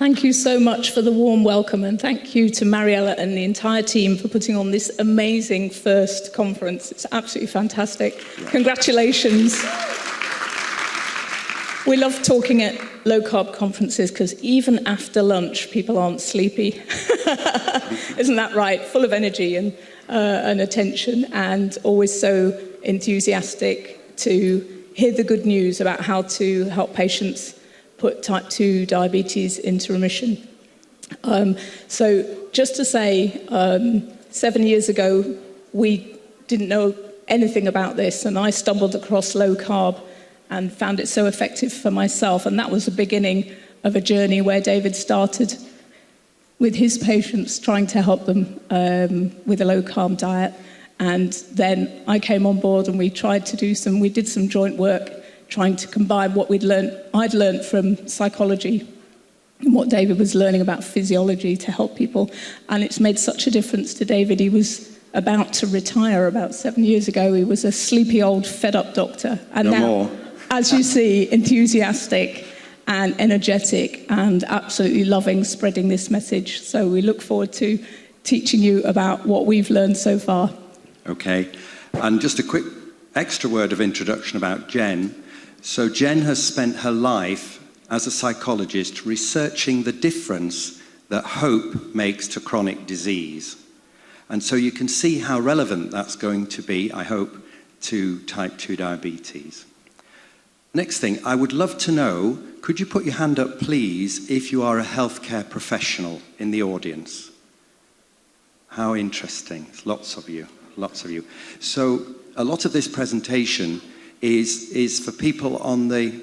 Thank you so much for the warm welcome, and thank you to Mariella and the entire team for putting on this amazing first conference. It's absolutely fantastic. Yeah. Congratulations. We love talking at low-carb conferences because even after lunch, people aren't sleepy. Isn't that right? Full of energy and attention, and always so enthusiastic to hear the good news about how to help patients put type 2 diabetes into remission. So just to say, 7 years ago, we didn't know anything about this, and I stumbled across low carb and found it so effective for myself. And that was the beginning of a journey where David started with his patients, trying to help them with a low carb diet. And then I came on board and we did some joint work, trying to combine what I'd learned from psychology and what David was learning about physiology to help people. And it's made such a difference to David. He was about to retire about 7 years ago. He was a sleepy old fed-up doctor. And no now, more. As you see, enthusiastic and energetic and absolutely loving spreading this message. So we look forward to teaching you about what we've learned so far. Okay. And just a quick extra word of introduction about Jen. So Jen has spent her life as a psychologist researching the difference that hope makes to chronic disease. And so you can see how relevant that's going to be, I hope, to type 2 diabetes. Next thing, I would love to know, could you put your hand up, please, if you are a healthcare professional in the audience? How interesting. Lots of you. So a lot of this presentation is for people on the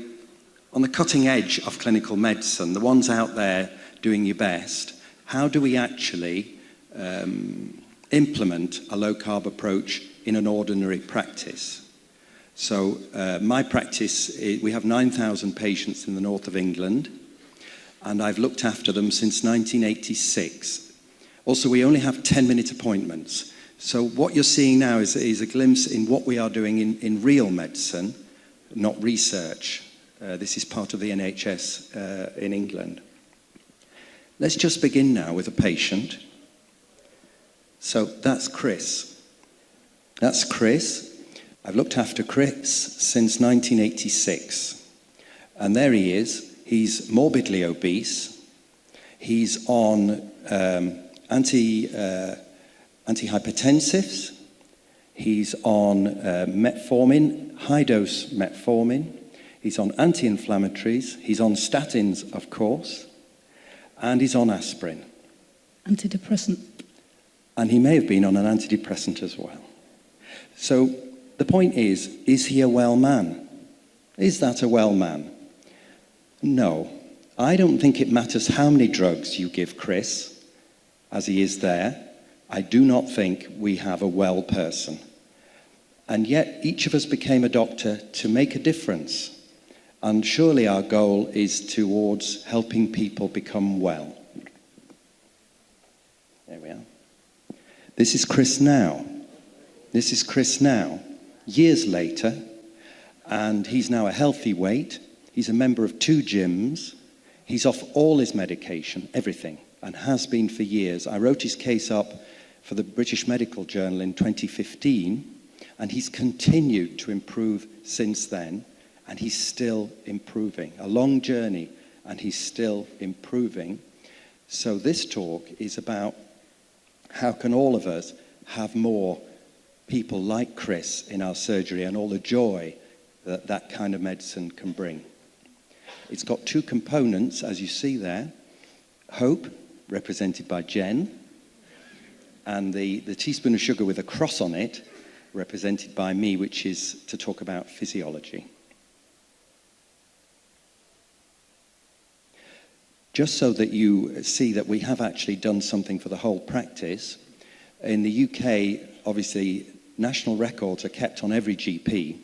cutting edge of clinical medicine, the ones out there doing your best. How do we actually implement a low-carb approach in an ordinary practice? So my practice, we have 9,000 patients in the north of England, and I've looked after them since 1986. Also, we only have 10-minute appointments. So what you're seeing now is a glimpse in what we are doing in real medicine, not research. This is part of the NHS in England. Let's just begin now with a patient. So that's Chris. That's Chris. I've looked after Chris since 1986. And there he is. He's morbidly obese. He's on antihypertensives. He's on metformin, high-dose metformin. He's on anti-inflammatories. He's on statins, of course. And he's on aspirin. Antidepressant. And he may have been on an antidepressant as well. So the point is he a well man? Is that a well man? No. I don't think it matters how many drugs you give Chris, as he is there. I do not think we have a well person. And yet each of us became a doctor to make a difference. And surely our goal is towards helping people become well. There we are. This is Chris now. This is Chris now, years later, and he's now a healthy weight. He's a member of 2 gyms. He's off all his medication, everything, and has been for years. I wrote his case up for the British Medical Journal in 2015, and he's continued to improve since then, and he's still improving. A long journey, and he's still improving. So this talk is about how can all of us have more people like Chris in our surgery and all the joy that that kind of medicine can bring. It's got 2 components, as you see there. Hope, represented by Jen, and the teaspoon of sugar with a cross on it, represented by me, which is to talk about physiology. Just so that you see that we have actually done something for the whole practice, in the UK, obviously, national records are kept on every GP,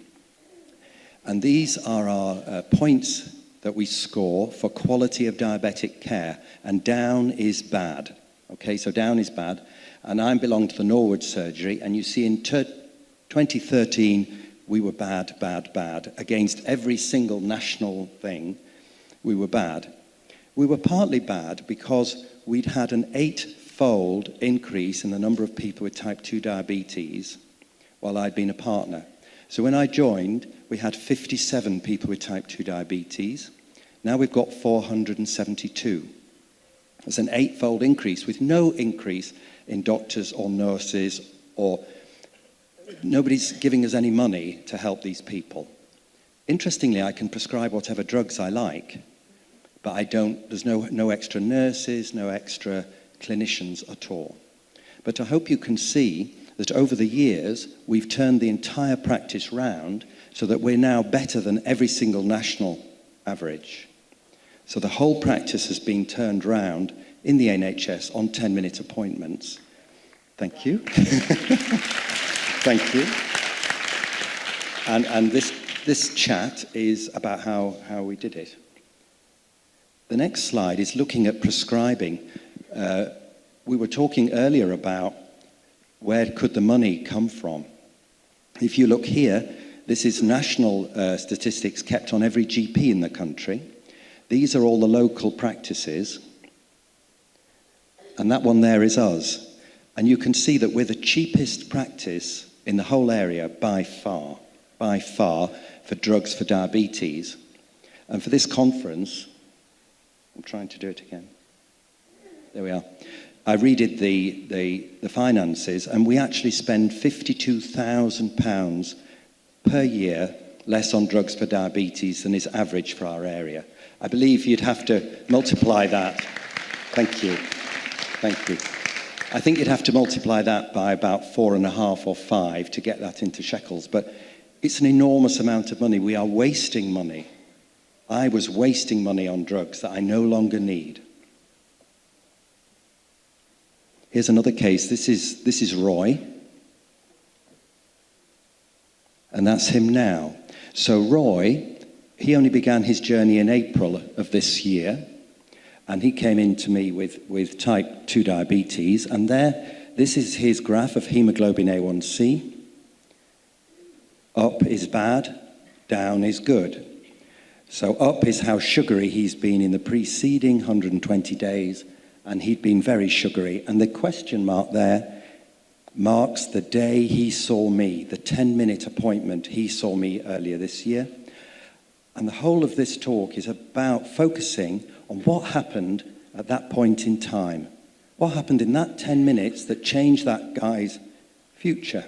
and these are our points that we score for quality of diabetic care, and down is bad. Okay, so down is bad, and I belong to the Norwood surgery, and you see in 2013 we were bad against every single national thing. We were bad. We were partly bad because we'd had an 8-fold increase in the number of people with type 2 diabetes while I'd been a partner. So when I joined, we had 57 people with type 2 diabetes. Now we've got 472. That's an 8-fold increase with no increase in doctors or nurses, or nobody's giving us any money to help these people. Interestingly, I can prescribe whatever drugs I like, but there's no extra nurses, no extra clinicians at all. But I hope you can see that over the years, we've turned the entire practice round so that we're now better than every single national average. So the whole practice has been turned round in the NHS on 10-minute appointments. Thank you. Thank you. And this chat is about how we did it. The next slide is looking at prescribing. We were talking earlier about where could the money come from. If you look here, this is national statistics kept on every GP in the country. These are all the local practices. And that one there is us. And you can see that we're the cheapest practice in the whole area by far, for drugs for diabetes. And for this conference, I'm trying to do it again. There we are. I redid the finances, and we actually spend £52,000 per year less on drugs for diabetes than is average for our area. I believe you'd have to multiply that. Thank you. Thank you. I think you'd have to multiply that by about 4.5 or 5 to get that into shekels, but it's an enormous amount of money. We are wasting money. I was wasting money on drugs that I no longer need. Here's another case. This is Roy. And that's him now. So Roy, he only began his journey in April of this year. And he came in to me with type 2 diabetes. And this is his graph of hemoglobin A1C. Up is bad, down is good. So up is how sugary he's been in the preceding 120 days, and he'd been very sugary. And the question mark there marks the day he saw me, the 10-minute appointment he saw me earlier this year. And the whole of this talk is about focusing on what happened at that point in time. What happened in that 10 minutes that changed that guy's future?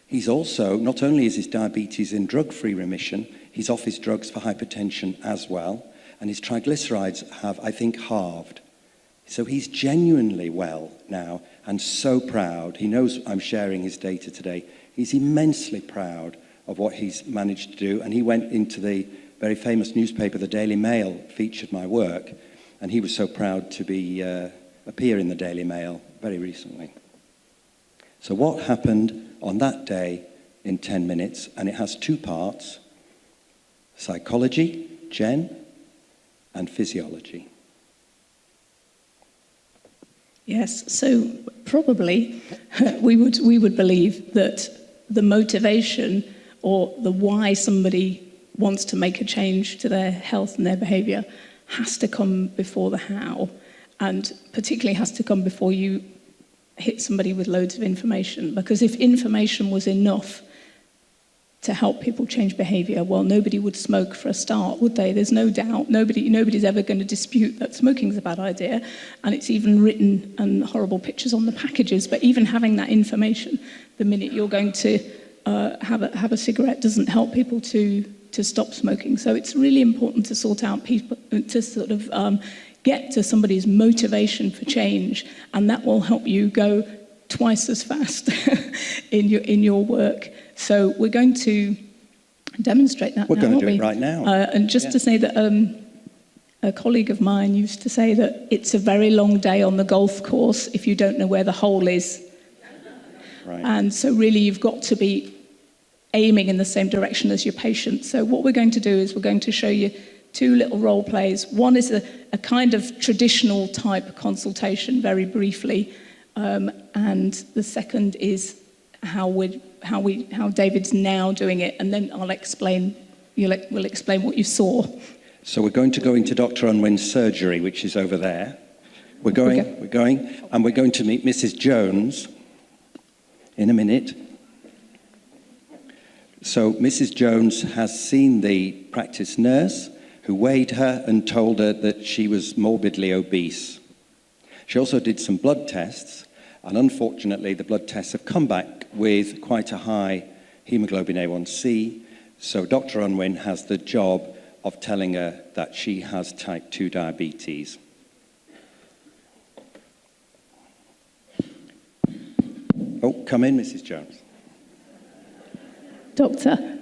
He's also, not only is his diabetes in drug-free remission, he's off his drugs for hypertension as well, and his triglycerides have, I think, halved. So he's genuinely well now and so proud. He knows I'm sharing his data today. He's immensely proud of what he's managed to do, and he went into the very famous newspaper, the Daily Mail, featured my work, and he was so proud to appear in the Daily Mail very recently. So what happened on that day in 10 minutes? And it has 2 parts: psychology, Jen, and physiology. Yes, so probably we would believe that the motivation or the why somebody wants to make a change to their health and their behaviour has to come before the how, and particularly has to come before you hit somebody with loads of information. Because if information was enough to help people change behaviour, well, nobody would smoke for a start, would they? There's no doubt. Nobody's ever going to dispute that smoking's a bad idea, and it's even written and horrible pictures on the packages. But even having that information, the minute you're going to have a cigarette, doesn't help people to stop smoking. So it's really important to sort out people, to sort of get to somebody's motivation for change, and that will help you go twice as fast in your work. So we're going to demonstrate that. We're going to do it right now. And just to say that a colleague of mine used to say that it's a very long day on the golf course if you don't know where the hole is. Right. And so really you've got to be aiming in the same direction as your patient. So what we're going to do is we're going to show you 2 little role plays. One is a kind of traditional type consultation, very briefly, and the second is how David's now doing it, and then we'll explain what you saw. So we're going to go into Dr. Unwin's surgery, which is over there. We're going, and we're going to meet Mrs. Jones in a minute. So Mrs. Jones has seen the practice nurse who weighed her and told her that she was morbidly obese. She also did some blood tests, and unfortunately the blood tests have come back with quite a high hemoglobin A1C, so Dr. Unwin has the job of telling her that she has type 2 diabetes. Oh, come in, Mrs. Jones. Doctor,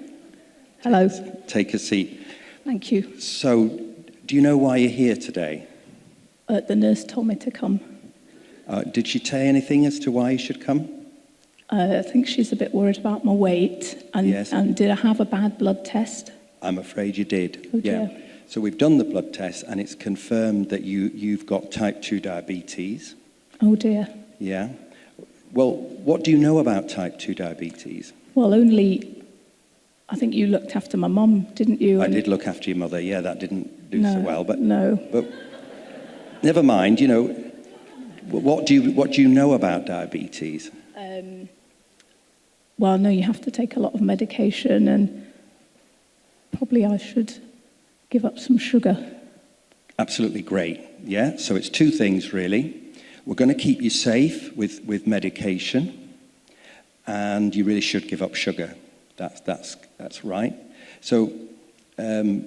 hello. Take a seat. Thank you. So, do you know why you're here today? The nurse told me to come. Did she tell you anything as to why you should come? I think she's a bit worried about my weight. And, Yes. and did I have a bad blood test? I'm afraid you did. Oh, dear. Yeah. So we've done the blood test, and it's confirmed that you've got type 2 diabetes. Oh dear. Yeah. Well, what do you know about type 2 diabetes? Well, I think you looked after my mum, didn't you? I And- did look after your mother. Yeah, that didn't do No, so well, but no. But never mind. You know, what do you know about diabetes? Well, I know you have to take a lot of medication, and probably I should give up some sugar. Absolutely great. Yeah. So it's two things really. We're going to keep you safe with medication, and you really should give up sugar. That's right. So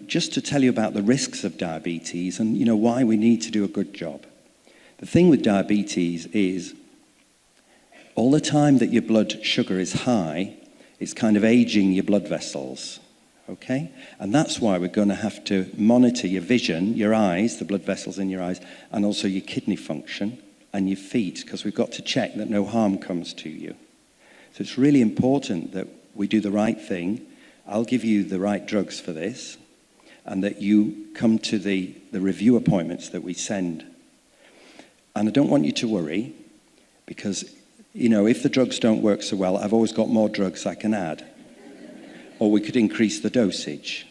just to tell you about the risks of diabetes and why we need to do a good job. The thing with diabetes is all the time that your blood sugar is high, it's kind of aging your blood vessels. Okay? And that's why we're going to have to monitor your vision, your eyes, the blood vessels in your eyes, and also your kidney function and your feet, because we've got to check that no harm comes to you. So it's really important that we do the right thing. I'll give you the right drugs for this, and that you come to the review appointments that we send. And I don't want you to worry, because, if the drugs don't work so well, I've always got more drugs I can add. Or we could increase the dosage.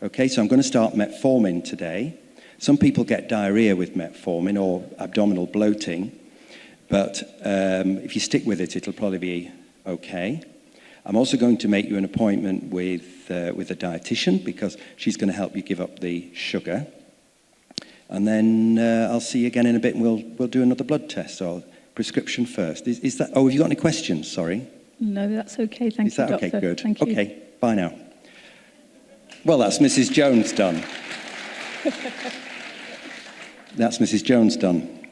Okay, so I'm going to start metformin today. Some people get diarrhea with metformin or abdominal bloating, but if you stick with it, it'll probably be okay. I'm also going to make you an appointment with a dietitian, because she's going to help you give up the sugar. And then I'll see you again in a bit, and we'll do another blood test or prescription first. Is that? Oh, have you got any questions? Sorry. No, that's okay. Thank you, Is that Doctor. okay? Good. Thank you. Okay. Bye now. Well, that's Mrs. Jones done. That's Mrs. Jones done.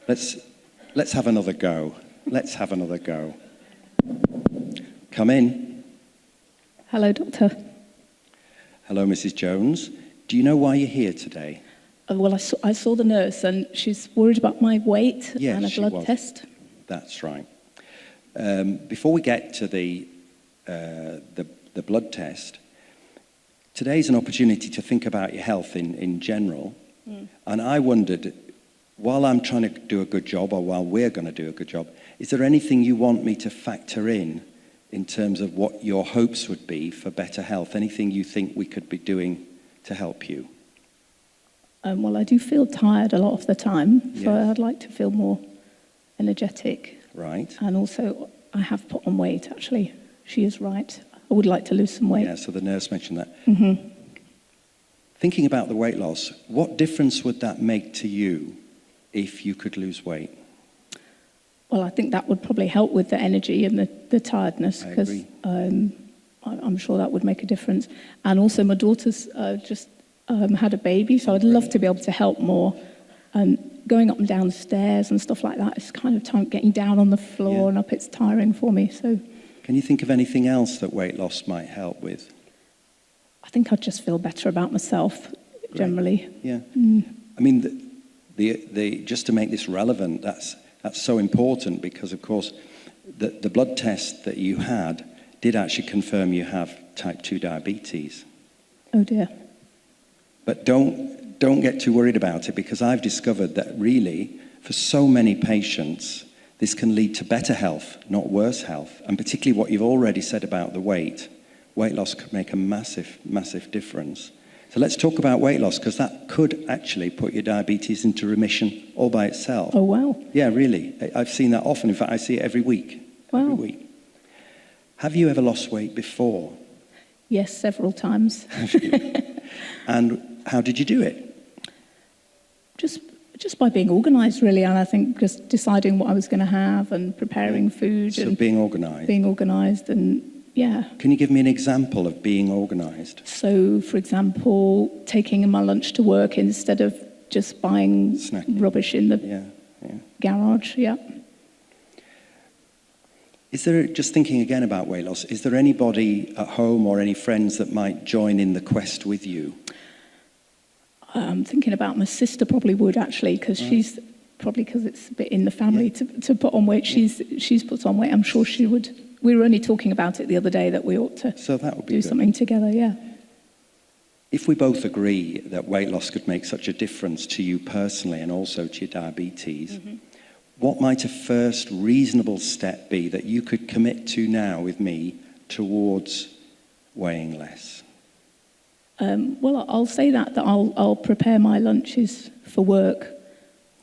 Let's have another go. Let's have another go. Come in. Hello, Doctor. Hello, Mrs. Jones. Do you know why you're here today? Well, I saw the nurse, and she's worried about my weight Yes, and a she blood was. test. That's right. Before we get to the blood test, today's an opportunity to think about your health in general. And I wondered, while I'm trying to do a good job, or while we're going to do a good job, is there anything you want me to factor in terms of what your hopes would be for better health? Anything you think we could be doing to help you? Well, I do feel tired a lot of the time, so Yes. I'd like to feel more energetic. Right. And also, I have put on weight, actually. She is right. I would like to lose some weight. Yeah, so the nurse mentioned that. Mm-hmm. Thinking about the weight loss, what difference would that make to you if you could lose weight? Well, I think that would probably help with the energy and the tiredness, I because agree. I'm sure that would make a difference. And also, my daughter's just had a baby, so I'd love to be able to help more. And going up and down the stairs and stuff like that, it's kind of time getting down on the floor Yeah. and up, it's tiring for me. So Can you think of anything else that weight loss might help with? I think I'd just feel better about myself generally. Yeah. I mean, the just to make this relevant, that's so important, because, of course, the blood test that you had did actually confirm you have type 2 diabetes. Oh dear. But don't get too worried about it, because I've discovered that really, for so many patients, this can lead to better health, not worse health. And particularly what you've already said about the weight loss could make a massive, massive difference. So let's talk about weight loss, because that could actually put your diabetes into remission all by itself. Oh, wow. Yeah, really. I've seen that often. In fact, I see it every week. Wow. Every week. Have you ever lost weight before? Yes, several times. Have you? And how did you do it? Just by being organised, really, and I think just deciding what I was going to have and preparing food. So and being organised. Being organised, and yeah. Can you give me an example of being organised? So, for example, taking my lunch to work instead of just buying Snacking. rubbish in the Yeah. garage, yeah. Is there, just thinking again about weight loss, is there anybody at home or any friends that might join in the quest with you? I'm thinking about my sister probably would, actually, because she's probably, because it's a bit in the family to put on weight. She's put on weight. I'm sure she would. We were only talking about it the other day that we ought to So that would be do good. something together, yeah. If we both agree that weight loss could make such a difference to you personally and also to your diabetes, what might a first reasonable step be that you could commit to now with me towards weighing less? Well, I'll say that I'll prepare my lunches for work.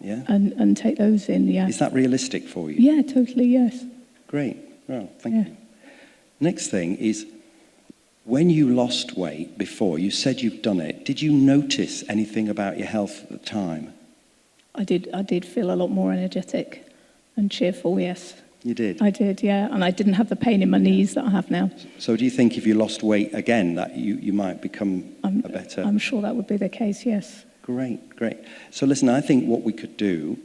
Yeah? And take those in, yeah. Is that realistic for you? Yeah, totally, yes. Great. Well, thank you. Next thing is, when you lost weight before, you said you've done it. Did you notice anything about your health at the time? I did feel a lot more energetic and cheerful, yes. You did? I did, yeah. And I didn't have the pain in my knees that I have now. So do you think if you lost weight again that you might become a better... I'm sure that would be the case, yes. Great. So listen, I think what we could do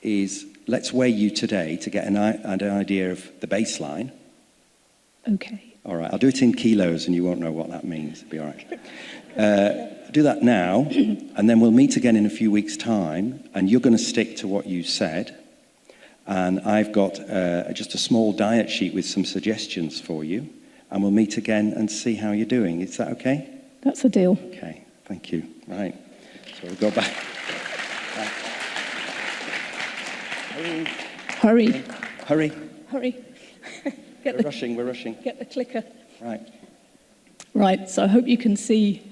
is let's weigh you today to get an idea of the baseline. Okay. All right, I'll do it in kilos and you won't know what that means. It'll be all right. Do that now, and then we'll meet again in a few weeks' time, and you're going to stick to what you said. And I've got just a small diet sheet with some suggestions for you, and we'll meet again and see how you're doing. Is that okay? That's a deal. Okay, thank you. Right, so we'll go back. Hurry. Hurry. We're rushing. Get the clicker. Right, so I hope you can see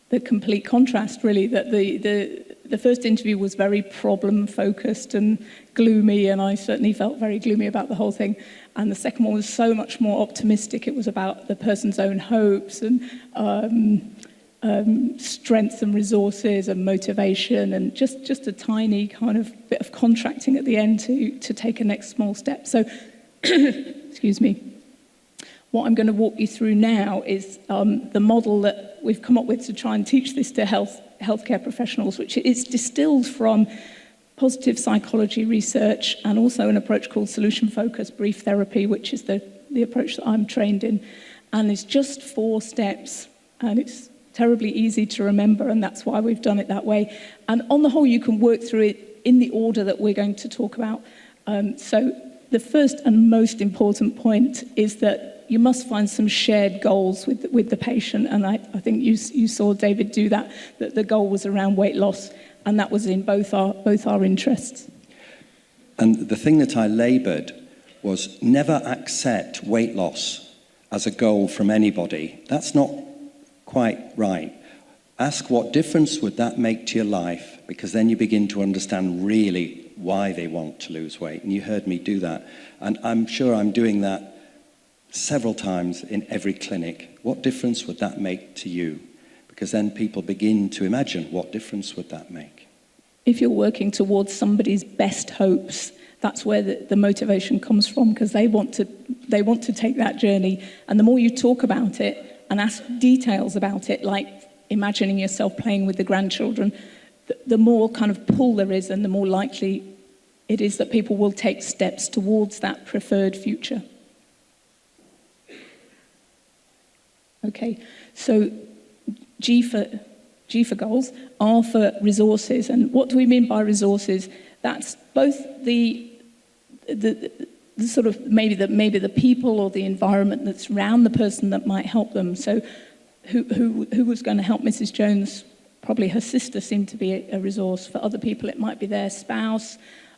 the complete contrast, really, that the first interview was very problem-focused and gloomy, and I certainly felt very gloomy about the whole thing. And the second one was so much more optimistic. It was about the person's own hopes and strengths and resources and motivation, and just a tiny kind of bit of contracting at the end to take a next small step. So, excuse me. What I'm going to walk you through now is the model that we've come up with to try and teach this to healthcare professionals, which is distilled from positive psychology research and also an approach called solution-focused brief therapy, which is the approach that I'm trained in. And it's just 4 steps, and it's terribly easy to remember, and that's why we've done it that way. And on the whole, you can work through it in the order that we're going to talk about. So the first and most important point is that you must find some shared goals with the patient, and I think you saw David do that the goal was around weight loss, and that was in both our interests. And the thing that I laboured was never accept weight loss as a goal from anybody. That's not quite right. Ask what difference would that make to your life, because then you begin to understand really why they want to lose weight. And you heard me do that. And I'm sure I'm doing that several times in every clinic. What difference would that make to you? Because then people begin to imagine, what difference would that make? If you're working towards somebody's best hopes, that's where the motivation comes from, because they want to take that journey. And the more you talk about it and ask details about it, like imagining yourself playing with the grandchildren, the more kind of pull there is, and the more likely it is that people will take steps towards that preferred future. Okay, so G for goals, R for resources. And what do we mean by resources? That's both the sort of maybe the people or the environment that's around the person that might help them. So who was going to help Mrs. Jones? Probably her sister seemed to be a resource. For other people, it might be their spouse,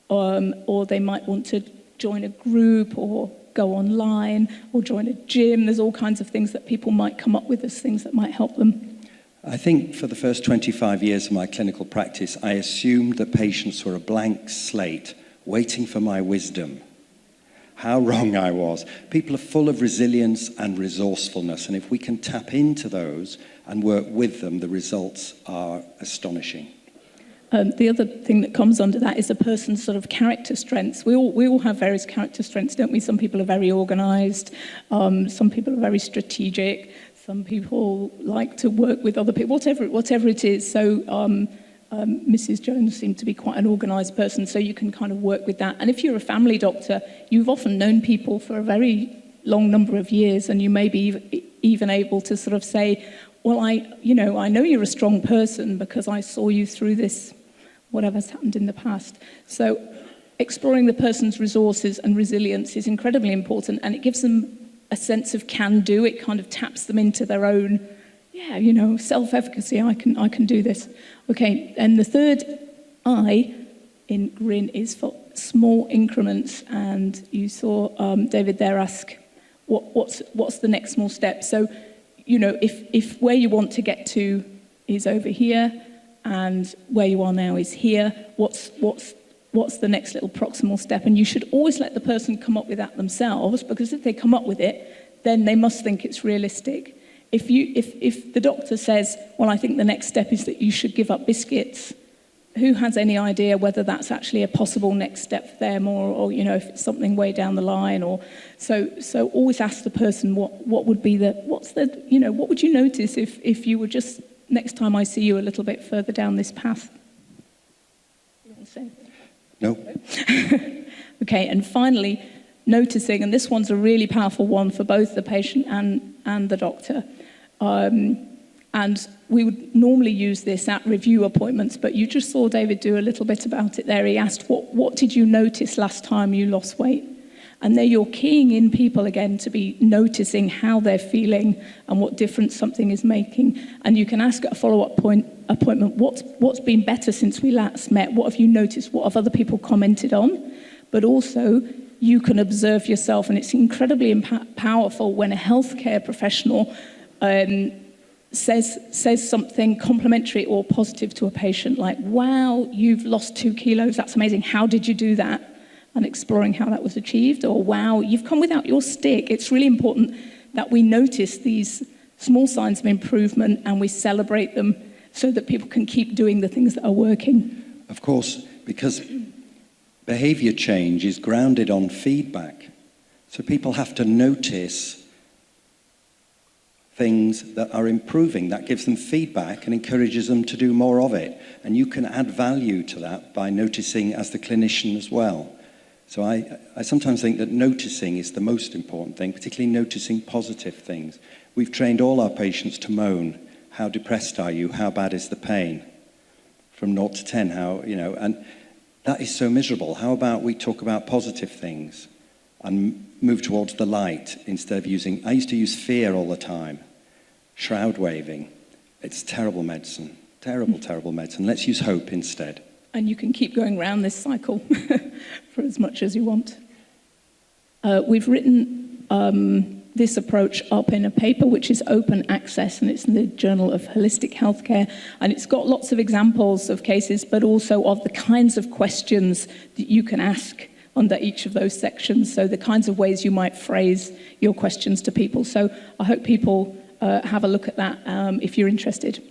or they might want to join a group or go online or join a gym. There's all kinds of things that people might come up with as things that might help them. I think for the first 25 years of my clinical practice, I assumed that patients were a blank slate waiting for my wisdom. How wrong I was. People are full of resilience and resourcefulness, and if we can tap into those and work with them, the results are astonishing. The other thing that comes under that is a person's sort of character strengths. We all have various character strengths, don't we? Some people are very organised, some people are very strategic, some people like to work with other people, whatever it is. So Mrs. Jones seemed to be quite an organised person, so you can kind of work with that. And if you're a family doctor, you've often known people for a very long number of years, and you may be even able to sort of say, well, I know you're a strong person because I saw you through this, whatever's happened in the past. So exploring the person's resources and resilience is incredibly important, and it gives them a sense of can-do. It kind of taps them into their own, self-efficacy. I can do this. Okay, and the third I in GRIN is for small increments, and you saw David there ask, what's the next small step? So, if where you want to get to is over here, and where you are now is here, what's the next little proximal step? And you should always let the person come up with that themselves, because if they come up with it, then they must think it's realistic. If the doctor says, well, I think the next step is that you should give up biscuits, who has any idea whether that's actually a possible next step for them, or if it's something way down the line, or so always ask the person what would be what would you notice if you were just, next time I see you, a little bit further down this path? You want to say anything? No. Okay, and finally, noticing, and this one's a really powerful one for both the patient and the doctor. And we would normally use this at review appointments, but you just saw David do a little bit about it there. He asked, what did you notice last time you lost weight? And there you're keying in people again to be noticing how they're feeling and what difference something is making. And you can ask at a follow-up appointment, what's been better since we last met? What have you noticed? What have other people commented on? But also, you can observe yourself, and it's incredibly powerful when a healthcare professional says something complimentary or positive to a patient, like, wow, you've lost 2 kilos, that's amazing, how did you do that? And exploring how that was achieved. Or, wow, you've come without your stick. It's really important that we notice these small signs of improvement and we celebrate them so that people can keep doing the things that are working. Of course, because behavior change is grounded on feedback. So people have to notice things that are improving. That gives them feedback and encourages them to do more of it. And you can add value to that by noticing as the clinician as well. So I sometimes think that noticing is the most important thing, particularly noticing positive things. We've trained all our patients to moan. How depressed are you? How bad is the pain? From 0 to 10, and that is so miserable. How about we talk about positive things and move towards the light instead of I used to use fear all the time. Shroud waving. It's terrible medicine. Terrible medicine. Let's use hope instead. And you can keep going around this cycle for as much as you want. We've written this approach up in a paper which is open access, and it's in the Journal of Holistic Healthcare, and it's got lots of examples of cases, but also of the kinds of questions that you can ask under each of those sections, so the kinds of ways you might phrase your questions to people. So I hope people have a look at that if you're interested.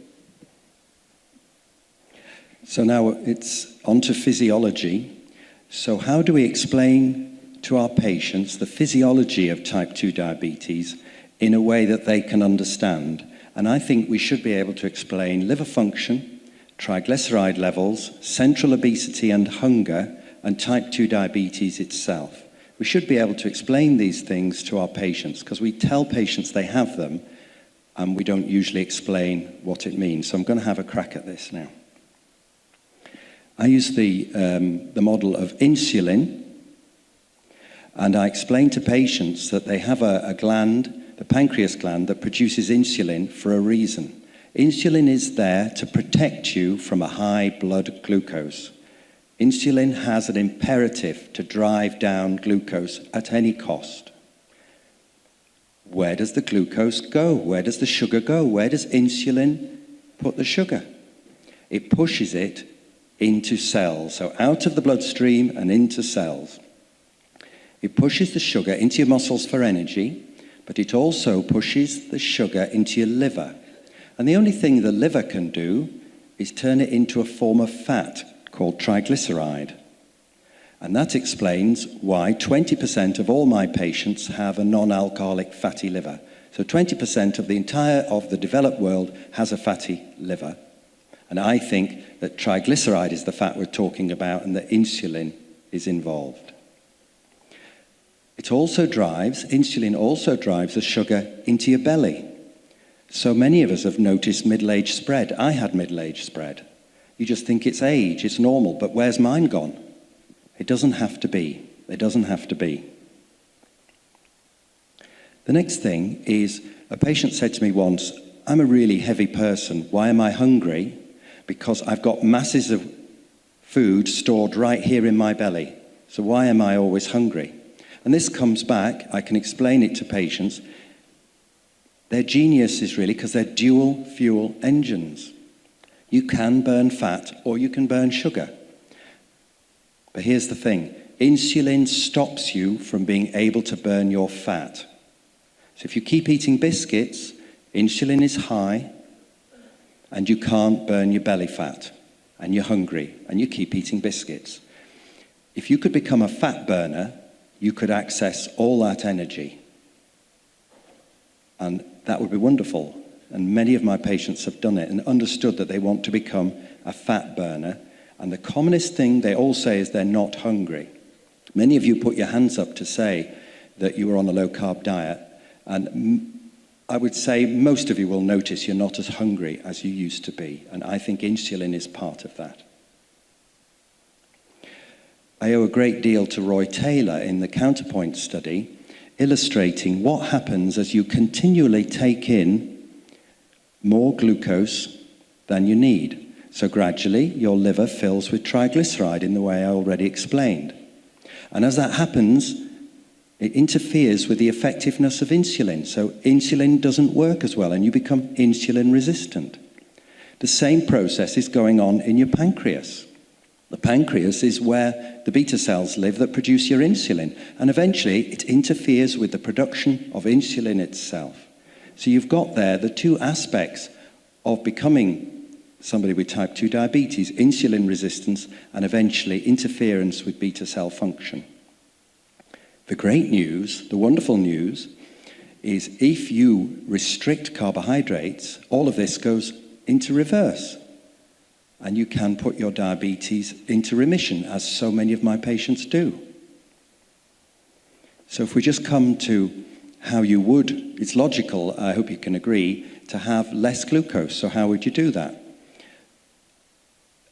So now it's on to physiology. So how do we explain to our patients the physiology of type 2 diabetes in a way that they can understand? And I think we should be able to explain liver function, triglyceride levels, central obesity and hunger, and type 2 diabetes itself. We should be able to explain these things to our patients, because we tell patients they have them, and we don't usually explain what it means. So I'm going to have a crack at this now. I use the model of insulin, and I explain to patients that they have a gland, the pancreas gland, that produces insulin for a reason. Insulin is there to protect you from a high blood glucose. Insulin has an imperative to drive down glucose at any cost. Where does the glucose go? Where does the sugar go? Where does insulin put the sugar. It pushes it into cells, so out of the bloodstream and into cells. It pushes the sugar into your muscles for energy, but it also pushes the sugar into your liver. And the only thing the liver can do is turn it into a form of fat called triglyceride. And that explains why 20% of all my patients have a non-alcoholic fatty liver. So 20% of the developed world has a fatty liver. And I think that triglyceride is the fat we're talking about and that insulin is involved. Insulin also drives the sugar into your belly. So many of us have noticed middle-age spread. I had middle-age spread. You just think it's age, it's normal, but where's mine gone? It doesn't have to be. It doesn't have to be. The next thing is, a patient said to me once, I'm a really heavy person. Why am I hungry? Because I've got masses of food stored right here in my belly. So why am I always hungry? And this comes back, I can explain it to patients. Their genius is really because they're dual fuel engines. You can burn fat or you can burn sugar. But here's the thing, insulin stops you from being able to burn your fat. So if you keep eating biscuits, insulin is high and you can't burn your belly fat and you're hungry and you keep eating biscuits. If you could become a fat burner, you could access all that energy. And that would be wonderful. And many of my patients have done it and understood that they want to become a fat burner. And the commonest thing they all say is they're not hungry. Many of you put your hands up to say that you were on a low-carb diet. And I would say most of you will notice you're not as hungry as you used to be. And I think insulin is part of that. I owe a great deal to Roy Taylor in the Counterpoint study, illustrating what happens as you continually take in more glucose than you need. So gradually, your liver fills with triglyceride in the way I already explained. And as that happens, it interferes with the effectiveness of insulin. So insulin doesn't work as well, and you become insulin resistant. The same process is going on in your pancreas. The pancreas is where the beta cells live that produce your insulin. And eventually, it interferes with the production of insulin itself. So you've got there the two aspects of becoming somebody with type 2 diabetes, insulin resistance, and eventually interference with beta cell function. The great news, the wonderful news, is if you restrict carbohydrates, all of this goes into reverse. And you can put your diabetes into remission, as so many of my patients do. So if we just come to how you would, it's logical, I hope you can agree, to have less glucose. So how would you do that?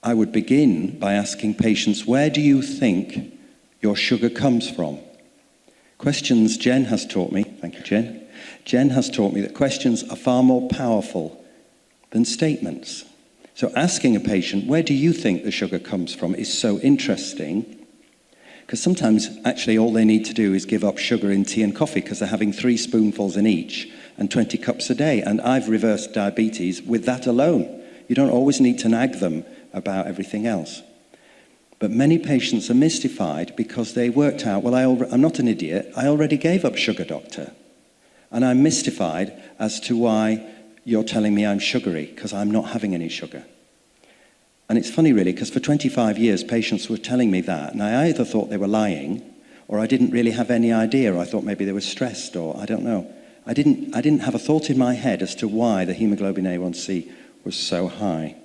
I would begin by asking patients, where do you think your sugar comes from? Questions Jen has taught me, thank you Jen. Jen has taught me that questions are far more powerful than statements. So asking a patient, where do you think the sugar comes from, is so interesting, because sometimes actually all they need to do is give up sugar in tea and coffee because they're having 3 spoonfuls in each and 20 cups a day. And I've reversed diabetes with that alone. You don't always need to nag them about everything else. But many patients are mystified because they worked out, well, I'm not an idiot. I already gave up sugar, doctor. And I'm mystified as to why you're telling me I'm sugary, because I'm not having any sugar. And it's funny, really, because for 25 years, patients were telling me that, and I either thought they were lying, or I didn't really have any idea, or I thought maybe they were stressed, or I don't know. I didn't have a thought in my head as to why the hemoglobin A1C was so high.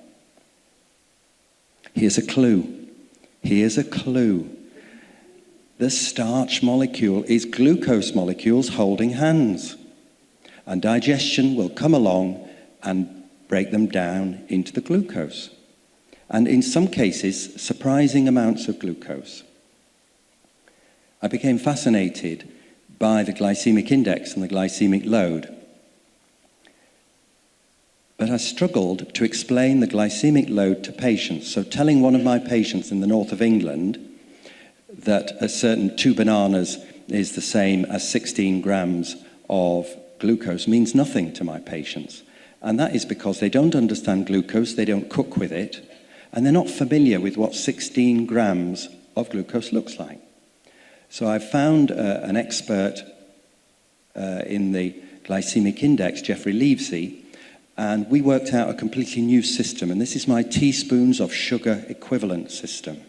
Here's a clue. Here's a clue. The starch molecule is glucose molecules holding hands. And digestion will come along and break them down into the glucose. And in some cases, surprising amounts of glucose. I became fascinated by the glycemic index and the glycemic load. But I struggled to explain the glycemic load to patients. So telling one of my patients in the north of England that a certain 2 bananas is the same as 16 grams of glucose means nothing to my patients. And that is because they don't understand glucose, they don't cook with it, and they're not familiar with what 16 grams of glucose looks like. So I found an expert in the glycemic index, Jeffrey Leavesey, and we worked out a completely new system, and this is my teaspoons of sugar equivalent system.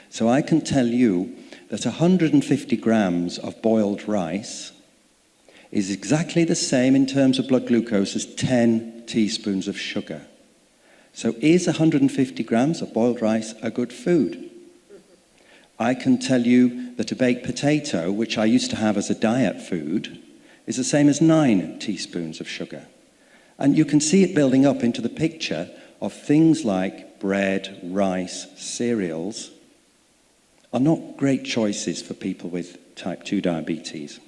So I can tell you that 150 grams of boiled rice is exactly the same in terms of blood glucose as 10 teaspoons of sugar. So is 150 grams of boiled rice a good food? I can tell you that a baked potato, which I used to have as a diet food, is the same as 9 teaspoons of sugar. And you can see it building up into the picture of things like bread, rice, cereals are not great choices for people with type 2 diabetes.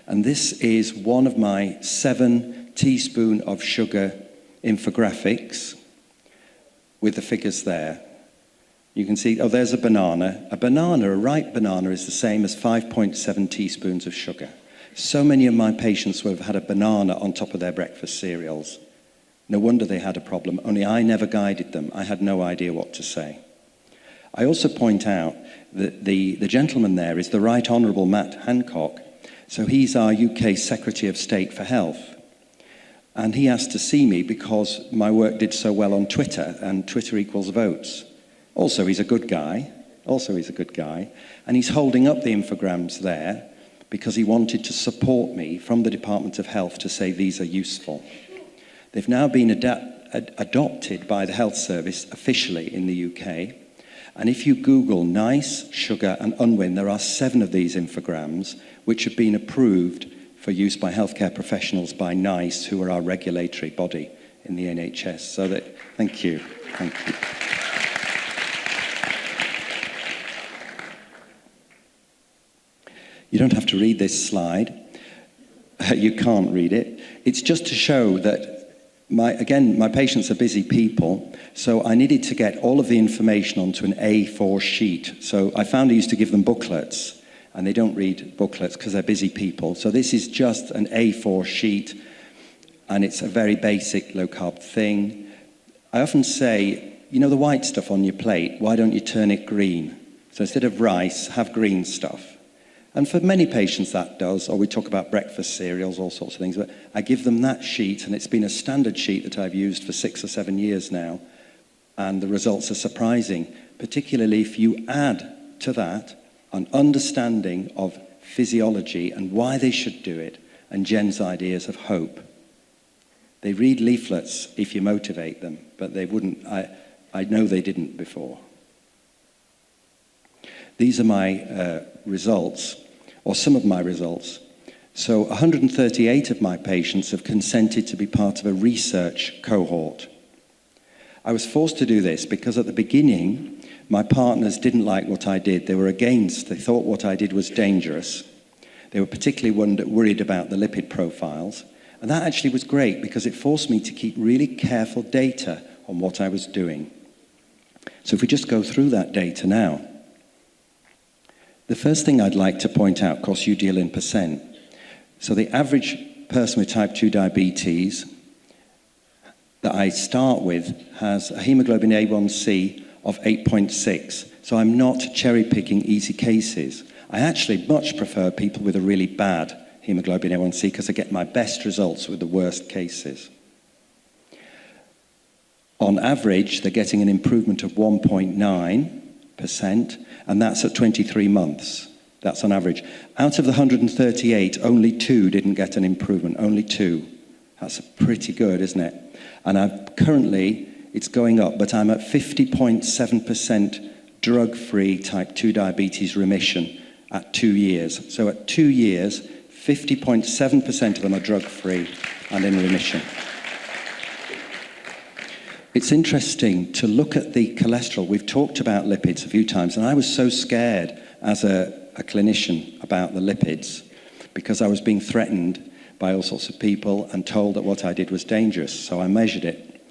And this is one of my 7 teaspoon of sugar infographics with the figures there. You can see, oh, there's a banana. A ripe banana, is the same as 5.7 teaspoons of sugar. So many of my patients will have had a banana on top of their breakfast cereals. No wonder they had a problem, only I never guided them. I had no idea what to say. I also point out that the gentleman there is the Right Honourable Matt Hancock. So he's our UK Secretary of State for Health. And he asked to see me because my work did so well on Twitter, and Twitter equals votes. Also, he's a good guy. And he's holding up the infograms there because he wanted to support me from the Department of Health to say these are useful. They've now been adopted by the Health Service officially in the UK. And if you Google NICE, sugar, and Unwin, there are 7 of these infograms which have been approved for use by healthcare professionals by NICE, who are our regulatory body in the NHS. So that, thank you. You don't have to read this slide. You can't read it. It's just to show that my patients are busy people, so I needed to get all of the information onto an A4 sheet. So I found I used to give them booklets, and they don't read booklets because they're busy people. So this is just an A4 sheet, and it's a very basic low-carb thing. I often say, you know the white stuff on your plate, why don't you turn it green? So instead of rice, have green stuff. And for many patients that does, or we talk about breakfast cereals, all sorts of things, but I give them that sheet, and it's been a standard sheet that I've used for 6 or 7 years now, and the results are surprising, particularly if you add to that an understanding of physiology and why they should do it, and Jen's ideas of hope. They read leaflets if you motivate them, but they wouldn't, I know they didn't before. These are my results, or some of my results. So 138 of my patients have consented to be part of a research cohort. I was forced to do this because at the beginning, my partners didn't like what I did. They were against, they thought what I did was dangerous. They were particularly worried about the lipid profiles. And that actually was great because it forced me to keep really careful data on what I was doing. So if we just go through that data now. The first thing I'd like to point out, of course, you deal in percent. So the average person with type 2 diabetes that I start with has a hemoglobin A1C of 8.6. So I'm not cherry-picking easy cases. I actually much prefer people with a really bad hemoglobin A1C because I get my best results with the worst cases. On average, they're getting an improvement of 1.9%, and that's at 23 months. That's on average. Out of the 138, only 2 didn't get an improvement, only 2. That's pretty good, isn't it? And currently, it's going up, but I'm at 50.7% drug-free type 2 diabetes remission at 2 years. So at 2 years, 50.7% of them are drug-free and in remission. It's interesting to look at the cholesterol. We've talked about lipids a few times, and I was so scared as a clinician about the lipids because I was being threatened by all sorts of people and told that what I did was dangerous, so I measured it.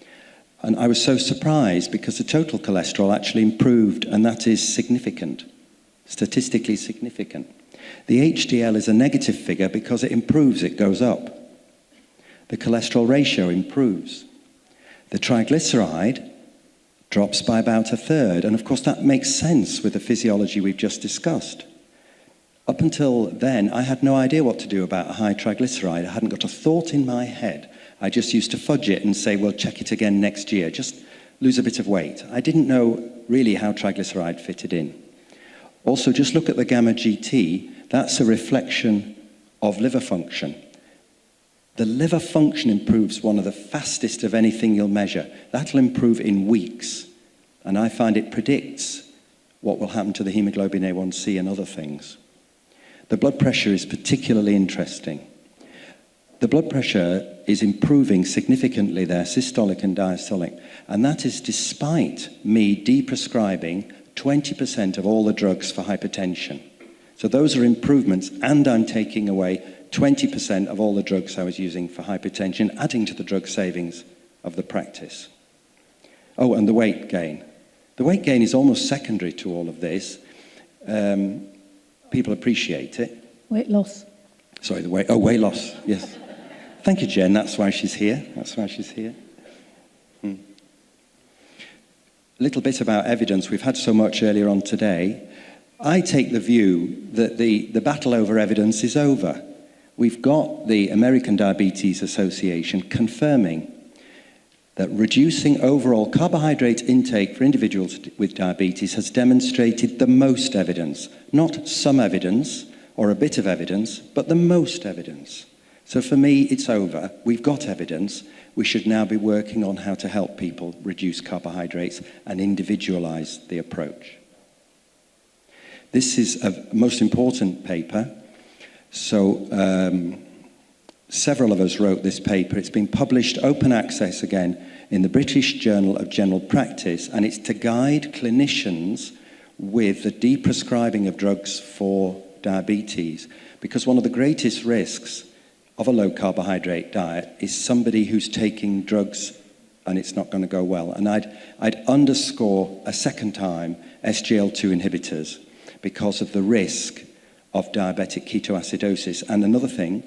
And I was so surprised because the total cholesterol actually improved, and that is significant, statistically significant. The HDL is a negative figure because it improves, it goes up. the cholesterol ratio improves. The triglyceride drops by about a third, and of course that makes sense with the physiology we've just discussed. Up until then, I had no idea what to do about a high triglyceride. I hadn't got a thought in my head. I just used to fudge it and say, well, check it again next year, just lose a bit of weight. I didn't know really how triglyceride fitted in. Also, just look at the gamma GT. That's a reflection of liver function. The liver function improves one of the fastest of anything you'll measure. That'll improve in weeks. And I find it predicts what will happen to the hemoglobin A1C and other things. The blood pressure is particularly interesting. The blood pressure is improving significantly there, systolic and diastolic. And that is despite me deprescribing 20% of all the drugs for hypertension. So those are improvements, and I'm taking away 20% of all the drugs I was using for hypertension, adding to the drug savings of the practice. Oh, and the weight gain. The weight gain is almost secondary to all of this. People appreciate it. Weight loss. Sorry, weight loss, yes. Thank you, Jen, that's why she's here. A little bit about evidence. We've had so much earlier on today. I take the view that the battle over evidence is over. We've got the American Diabetes Association confirming that reducing overall carbohydrate intake for individuals with diabetes has demonstrated the most evidence, not some evidence or a bit of evidence, but the most evidence. So for me, it's over. We've got evidence. We should now be working on how to help people reduce carbohydrates and individualize the approach. This is a most important paper. So several of us wrote this paper. It's been published open access again in the British Journal of General Practice, and it's to guide clinicians with the deprescribing of drugs for diabetes, because one of the greatest risks of a low carbohydrate diet is somebody who's taking drugs and it's not going to go well. And I'd underscore a second time SGLT2 inhibitors because of the risk of diabetic ketoacidosis. And another thing,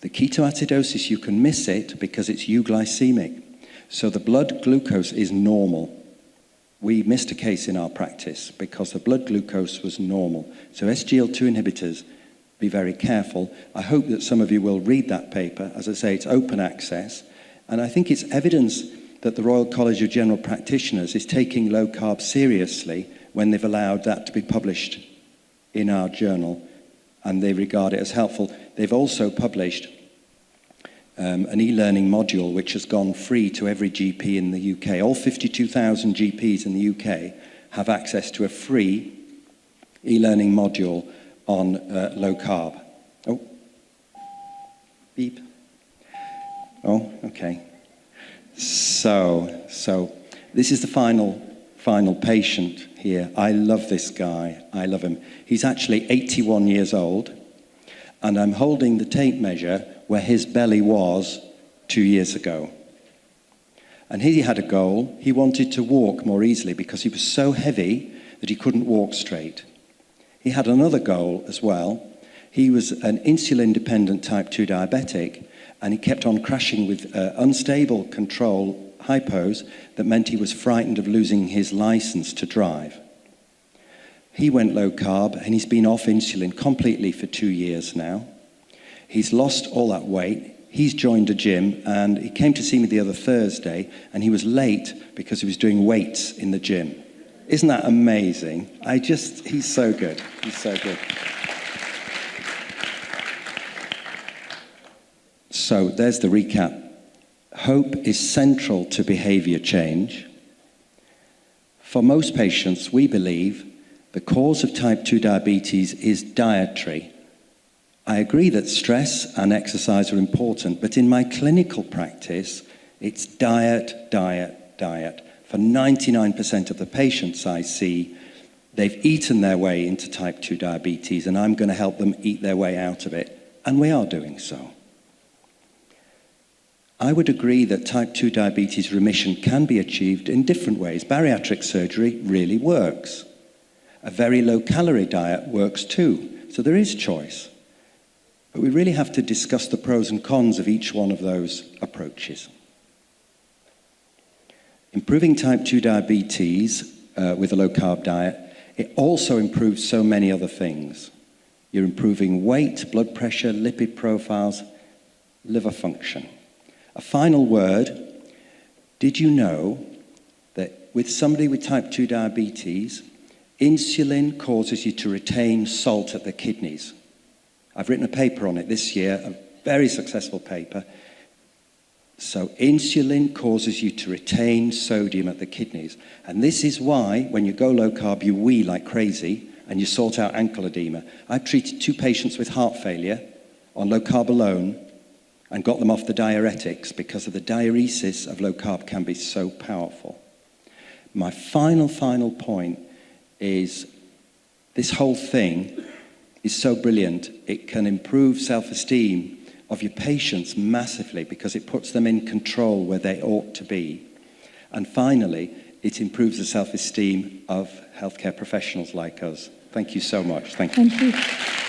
the ketoacidosis, you can miss it because it's euglycemic. So the blood glucose is normal. We missed a case in our practice because the blood glucose was normal. So SGLT2 inhibitors, be very careful. I hope that some of you will read that paper. As I say, it's open access. And I think it's evidence that the Royal College of General Practitioners is taking low carb seriously when they've allowed that to be published in our journal, and they regard it as helpful. They've also published an e-learning module which has gone free to every GP in the UK. All 52,000 GPs in the UK have access to a free e-learning module on low carb. Oh, beep. Oh, okay. So this is the final patient here. I love this guy. I love him. He's actually 81 years old, and I'm holding the tape measure where his belly was 2 years ago. And he had a goal. He wanted to walk more easily because he was so heavy that he couldn't walk straight. He had another goal as well. He was an insulin-dependent type 2 diabetic, and he kept on crashing with unstable control hypos that meant he was frightened of losing his license to drive. He went low carb, and he's been off insulin completely for 2 years now. He's lost all that weight. He's joined a gym, and he came to see me the other Thursday, and he was late because he was doing weights in the gym. Isn't that amazing? He's so good. He's so good. So there's the recap. Hope is central to behavior change. For most patients, we believe the cause of type 2 diabetes is dietary. I agree that stress and exercise are important, but in my clinical practice, it's diet, diet, diet. For 99% of the patients I see, they've eaten their way into type 2 diabetes, and I'm going to help them eat their way out of it, and we are doing so. I would agree that type 2 diabetes remission can be achieved in different ways. Bariatric surgery really works. A very low-calorie diet works too, so there is choice. But we really have to discuss the pros and cons of each one of those approaches. Improving type 2 diabetes with a low-carb diet, it also improves so many other things. You're improving weight, blood pressure, lipid profiles, liver function. A final word, did you know that with somebody with type 2 diabetes, insulin causes you to retain salt at the kidneys? I've written a paper on it this year, a very successful paper. So insulin causes you to retain sodium at the kidneys. And this is why, when you go low carb, you wee like crazy and you sort out ankle edema. I've treated 2 patients with heart failure on low carb alone and got them off the diuretics because of the diuresis of low carb can be so powerful. My final point is this whole thing is so brilliant. It can improve self-esteem of your patients massively because it puts them in control where they ought to be. And finally, it improves the self-esteem of healthcare professionals like us. Thank you so much. Thank you. Thank you.